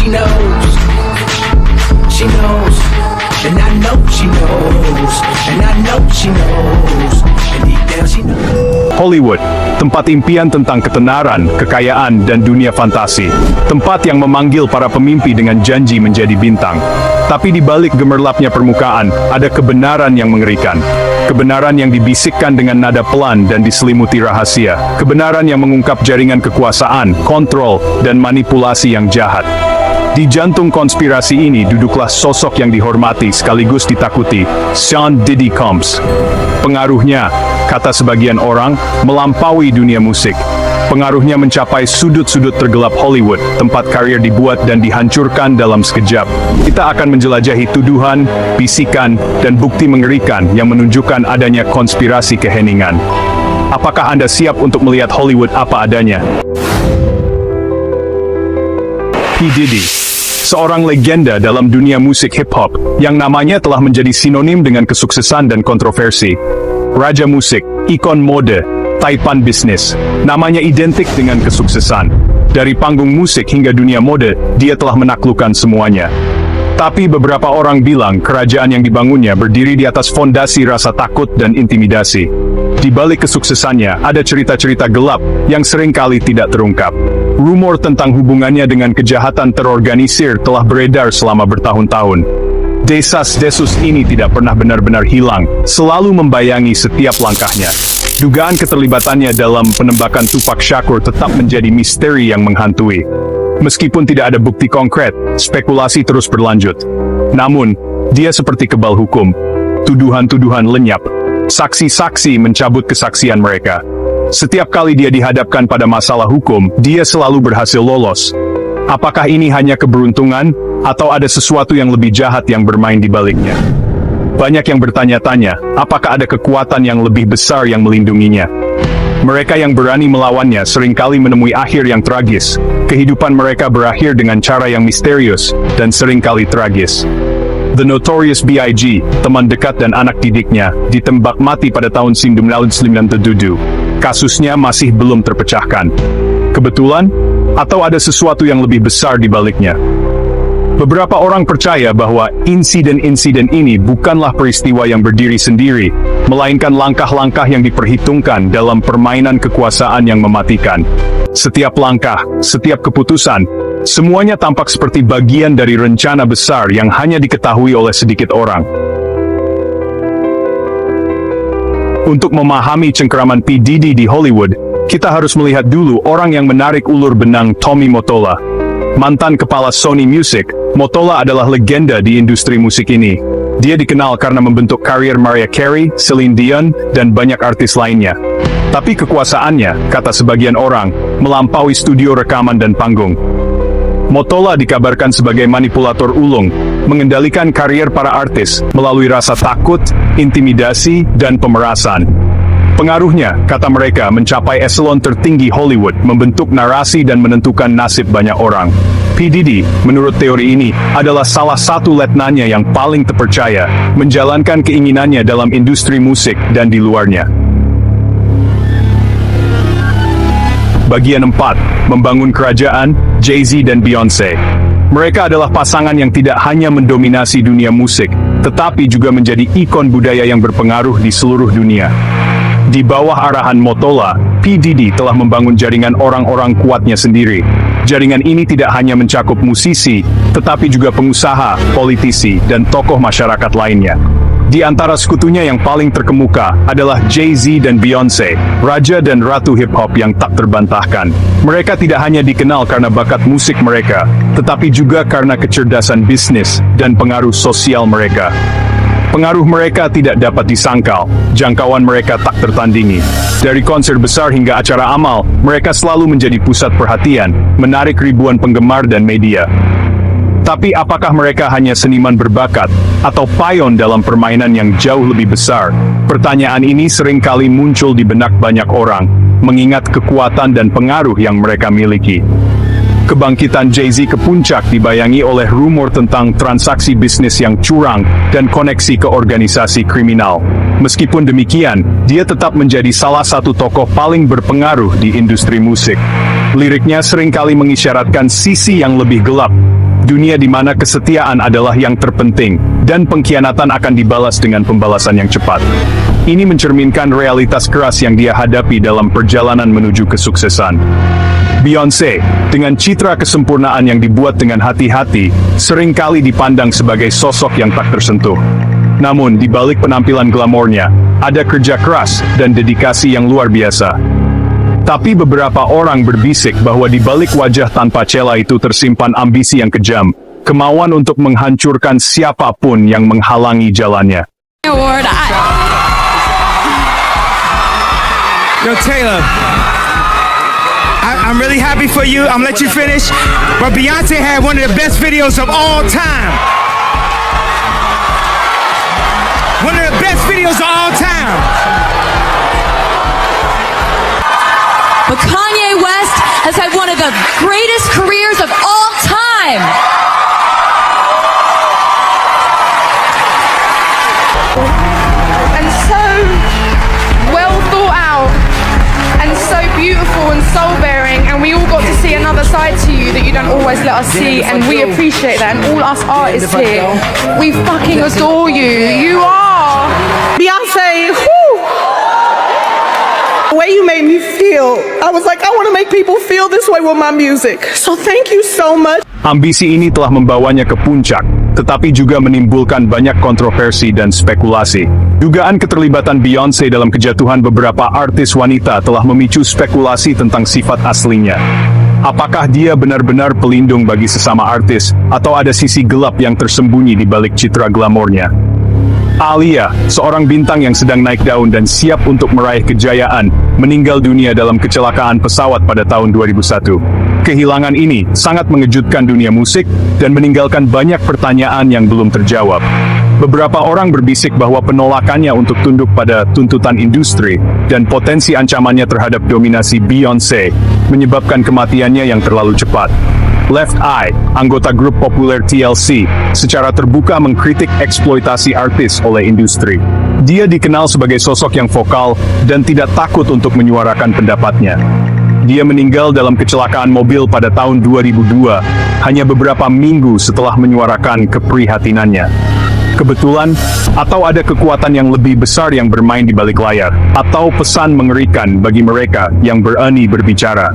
she knows. She knows, and I know she knows, and I know she knows, and deep down she knows. Hollywood, tempat impian tentang ketenaran, kekayaan, dan dunia fantasi. Tempat yang memanggil para pemimpi dengan janji menjadi bintang. Tapi di balik gemerlapnya permukaan, ada kebenaran yang mengerikan. Kebenaran yang dibisikkan dengan nada pelan dan diselimuti rahasia. Kebenaran yang mengungkap jaringan kekuasaan, kontrol, dan manipulasi yang jahat. Di jantung konspirasi ini duduklah sosok yang dihormati sekaligus ditakuti, Sean Diddy Combs. Pengaruhnya, kata sebagian orang, melampaui dunia musik. Pengaruhnya mencapai sudut-sudut tergelap Hollywood, tempat karir dibuat dan dihancurkan dalam sekejap. Kita akan menjelajahi tuduhan, bisikan, dan bukti mengerikan yang menunjukkan adanya konspirasi keheningan. Apakah Anda siap untuk melihat Hollywood apa adanya? P. Diddy, seorang legenda dalam dunia musik hip-hop, yang namanya telah menjadi sinonim dengan kesuksesan dan kontroversi. Raja musik, ikon mode, taipan bisnis, namanya identik dengan kesuksesan. Dari panggung musik hingga dunia mode, dia telah menaklukkan semuanya. Tapi beberapa orang bilang kerajaan yang dibangunnya berdiri di atas fondasi rasa takut dan intimidasi. Di balik kesuksesannya, ada cerita-cerita gelap yang seringkali tidak terungkap. Rumor tentang hubungannya dengan kejahatan terorganisir telah beredar selama bertahun-tahun. Desas-desus ini tidak pernah benar-benar hilang, selalu membayangi setiap langkahnya. Dugaan keterlibatannya dalam penembakan Tupac Shakur tetap menjadi misteri yang menghantui. Meskipun tidak ada bukti konkret, spekulasi terus berlanjut. Namun, dia seperti kebal hukum. Tuduhan-tuduhan lenyap. Saksi-saksi mencabut kesaksian mereka. Setiap kali dia dihadapkan pada masalah hukum, dia selalu berhasil lolos. Apakah ini hanya keberuntungan, atau ada sesuatu yang lebih jahat yang bermain di baliknya? Banyak yang bertanya-tanya, apakah ada kekuatan yang lebih besar yang melindunginya? Mereka yang berani melawannya seringkali menemui akhir yang tragis. Kehidupan mereka berakhir dengan cara yang misterius, dan seringkali tragis. The Notorious B.I.G., teman dekat dan anak didiknya, ditembak mati pada tahun 1997. Kasusnya masih belum terpecahkan. Kebetulan? Atau ada sesuatu yang lebih besar di baliknya? Beberapa orang percaya bahwa insiden-insiden ini bukanlah peristiwa yang berdiri sendiri, melainkan langkah-langkah yang diperhitungkan dalam permainan kekuasaan yang mematikan. Setiap langkah, setiap keputusan, semuanya tampak seperti bagian dari rencana besar yang hanya diketahui oleh sedikit orang. Untuk memahami cengkeraman P. Diddy di Hollywood, kita harus melihat dulu orang yang menarik ulur benang Tommy Mottola. Mantan kepala Sony Music, Mottola adalah legenda di industri musik ini. Dia dikenal karena membentuk karier Mariah Carey, Celine Dion, dan banyak artis lainnya. Tapi kekuasaannya, kata sebagian orang, melampaui studio rekaman dan panggung. Mottola dikabarkan sebagai manipulator ulung, mengendalikan karier para artis melalui rasa takut, intimidasi, dan pemerasan. Pengaruhnya, kata mereka, mencapai eselon tertinggi Hollywood, membentuk narasi dan menentukan nasib banyak orang. P. Diddy, menurut teori ini, adalah salah satu letnanya yang paling terpercaya, menjalankan keinginannya dalam industri musik dan di luarnya. Bagian 4, membangun kerajaan, Jay-Z dan Beyoncé. Mereka adalah pasangan yang tidak hanya mendominasi dunia musik, tetapi juga menjadi ikon budaya yang berpengaruh di seluruh dunia. Di bawah arahan Mottola, P. Diddy telah membangun jaringan orang-orang kuatnya sendiri. Jaringan ini tidak hanya mencakup musisi, tetapi juga pengusaha, politisi, dan tokoh masyarakat lainnya. Di antara sekutunya yang paling terkemuka adalah Jay-Z dan Beyoncé, raja dan ratu hip-hop yang tak terbantahkan. Mereka tidak hanya dikenal karena bakat musik mereka, tetapi juga karena kecerdasan bisnis dan pengaruh sosial mereka. Pengaruh mereka tidak dapat disangkal, jangkauan mereka tak tertandingi. Dari konser besar hingga acara amal, mereka selalu menjadi pusat perhatian, menarik ribuan penggemar dan media. Tapi apakah mereka hanya seniman berbakat, atau payon dalam permainan yang jauh lebih besar? Pertanyaan ini seringkali muncul di benak banyak orang, mengingat kekuatan dan pengaruh yang mereka miliki. Kebangkitan Jay-Z ke puncak dibayangi oleh rumor tentang transaksi bisnis yang curang dan koneksi ke organisasi kriminal. Meskipun demikian, dia tetap menjadi salah satu tokoh paling berpengaruh di industri musik. Liriknya seringkali mengisyaratkan sisi yang lebih gelap, dunia di mana kesetiaan adalah yang terpenting, dan pengkhianatan akan dibalas dengan pembalasan yang cepat. Ini mencerminkan realitas keras yang dia hadapi dalam perjalanan menuju kesuksesan. Beyoncé, dengan citra kesempurnaan yang dibuat dengan hati-hati, seringkali dipandang sebagai sosok yang tak tersentuh. Namun, di balik penampilan glamornya, ada kerja keras dan dedikasi yang luar biasa. Tapi beberapa orang berbisik bahwa di balik wajah tanpa cela itu tersimpan ambisi yang kejam, kemauan untuk menghancurkan siapapun yang menghalangi jalannya. Yo, Taylor, I'm really happy for you. I'm gonna let you finish. But Beyonce had one of the best videos of all time. One of the best videos of all time. But Kanye West has had one of the greatest careers of all time. And so well thought out and so beautiful and soul-bearing, and we all got to see another side to you that you don't always let us see, and we appreciate that, and all us artists here, we fucking adore you. You are Beyonce, whoo! The way you made me feel, I was like, I want to make people feel this way with my music. So thank you so much. Ambisi ini telah membawanya ke puncak, tetapi juga menimbulkan banyak kontroversi dan spekulasi. Dugaan keterlibatan Beyoncé dalam kejatuhan beberapa artis wanita telah memicu spekulasi tentang sifat aslinya. Apakah dia benar-benar pelindung bagi sesama artis, atau ada sisi gelap yang tersembunyi di balik citra glamornya? Aaliyah, seorang bintang yang sedang naik daun dan siap untuk meraih kejayaan, meninggal dunia dalam kecelakaan pesawat pada tahun 2001. Kehilangan ini sangat mengejutkan dunia musik dan meninggalkan banyak pertanyaan yang belum terjawab. Beberapa orang berbisik bahwa penolakannya untuk tunduk pada tuntutan industri dan potensi ancamannya terhadap dominasi Beyoncé menyebabkan kematiannya yang terlalu cepat. Left Eye, anggota grup populer TLC, secara terbuka mengkritik eksploitasi artis oleh industri. Dia dikenal sebagai sosok yang vokal dan tidak takut untuk menyuarakan pendapatnya. Dia meninggal dalam kecelakaan mobil pada tahun 2002, hanya beberapa minggu setelah menyuarakan keprihatinannya. Kebetulan, atau ada kekuatan yang lebih besar yang bermain di balik layar, atau pesan mengerikan bagi mereka yang berani berbicara.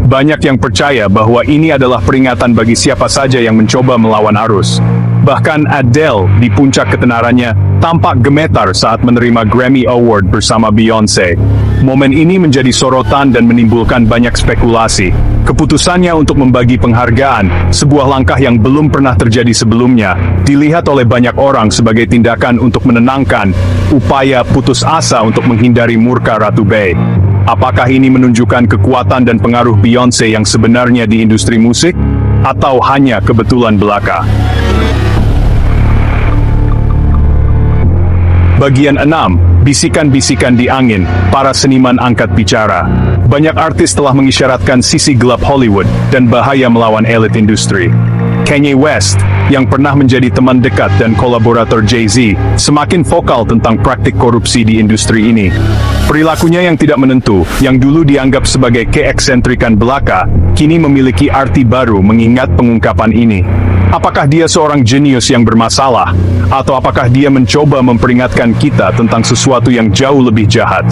Banyak yang percaya bahwa ini adalah peringatan bagi siapa saja yang mencoba melawan arus. Bahkan Adele, di puncak ketenarannya, tampak gemetar saat menerima Grammy Award bersama Beyoncé. Momen ini menjadi sorotan dan menimbulkan banyak spekulasi. Keputusannya untuk membagi penghargaan, sebuah langkah yang belum pernah terjadi sebelumnya, dilihat oleh banyak orang sebagai tindakan untuk menenangkan upaya putus asa untuk menghindari murka Ratu Bey. Apakah ini menunjukkan kekuatan dan pengaruh Beyoncé yang sebenarnya di industri musik? Atau hanya kebetulan belaka? Bagian 6. Bisikan-bisikan di angin, para seniman angkat bicara. Banyak artis telah mengisyaratkan sisi gelap Hollywood dan bahaya melawan elit industri. Kanye West, yang pernah menjadi teman dekat dan kolaborator Jay-Z, semakin vokal tentang praktik korupsi di industri ini. Perilakunya yang tidak menentu, yang dulu dianggap sebagai keeksentrikan belaka, kini memiliki arti baru mengingat pengungkapan ini. Apakah dia seorang jenius yang bermasalah? Atau apakah dia mencoba memperingatkan kita tentang sesuatu yang jauh lebih jahat?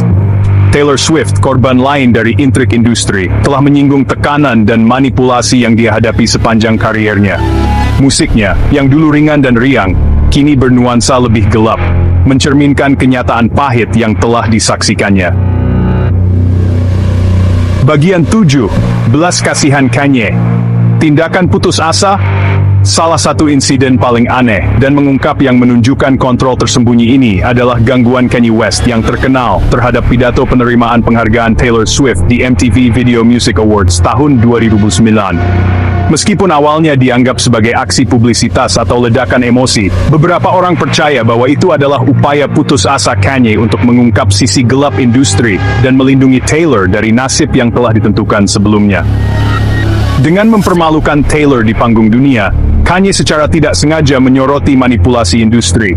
Taylor Swift, korban lain dari intrik industri, telah menyinggung tekanan dan manipulasi yang dia hadapi sepanjang kariernya. Musiknya, yang dulu ringan dan riang, kini bernuansa lebih gelap, mencerminkan kenyataan pahit yang telah disaksikannya. Bagian 7. Belas kasihan Kanye. Tindakan putus asa? Salah satu insiden paling aneh dan mengungkap yang menunjukkan kontrol tersembunyi ini adalah gangguan Kanye West yang terkenal terhadap pidato penerimaan penghargaan Taylor Swift di MTV Video Music Awards tahun 2009. Meskipun awalnya dianggap sebagai aksi publisitas atau ledakan emosi, beberapa orang percaya bahwa itu adalah upaya putus asa Kanye untuk mengungkap sisi gelap industri dan melindungi Taylor dari nasib yang telah ditentukan sebelumnya. Dengan mempermalukan Taylor di panggung dunia, Kanye secara tidak sengaja menyoroti manipulasi industri.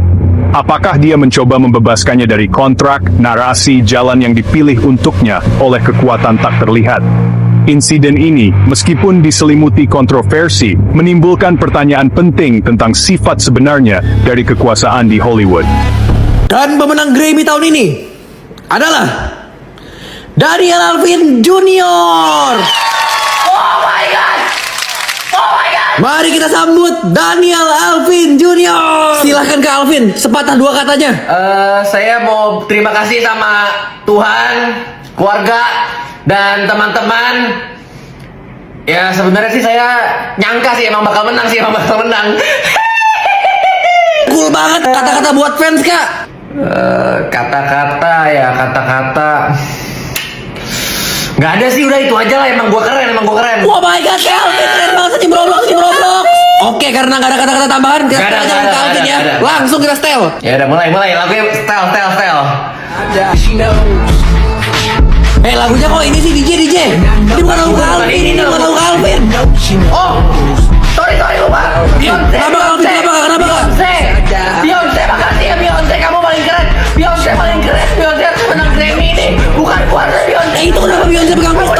Apakah dia mencoba membebaskannya dari kontrak, narasi, jalan yang dipilih untuknya oleh kekuatan tak terlihat? Insiden ini, meskipun diselimuti kontroversi, menimbulkan pertanyaan penting tentang sifat sebenarnya dari kekuasaan di Hollywood. Dan pemenang Grammy tahun ini adalah Daniel Alvin Junior. Oh my god! Oh my god! Mari kita sambut Daniel Alvin Junior. Silahkan Kak Alvin, sepatah dua katanya. Saya mau terima kasih sama Tuhan, keluarga, dan teman-teman. Ya sebenarnya sih saya nyangka sih emang bakal menang Cool banget, kata-kata buat fans Kak. Kata-kata nggak ada sih, udah itu aja lah. Emang gua keren. Oh my god, Kak Alvin keren banget sih Roblox. Oke, karena nggak ada kata-kata tambahan, kita Nggak ada, setel aja nggak Kak Alvin ada, ya. nggak ada. Langsung kita setel. Ya udah mulai lagunya style. She knows. Lagunya kok ini sih DJ. Ini bukan lagu Kak Alvin, ini bukan lagu Kak Alvin. Oh, sorry lupa. Beyonce. Kenapa Beyonce, makasih ya Beyonce, kamu paling keren. Beyonce harus menang Grammy ini. Bukan keluarga Beyonce. Itu kenapa Beyonce pegang pistol?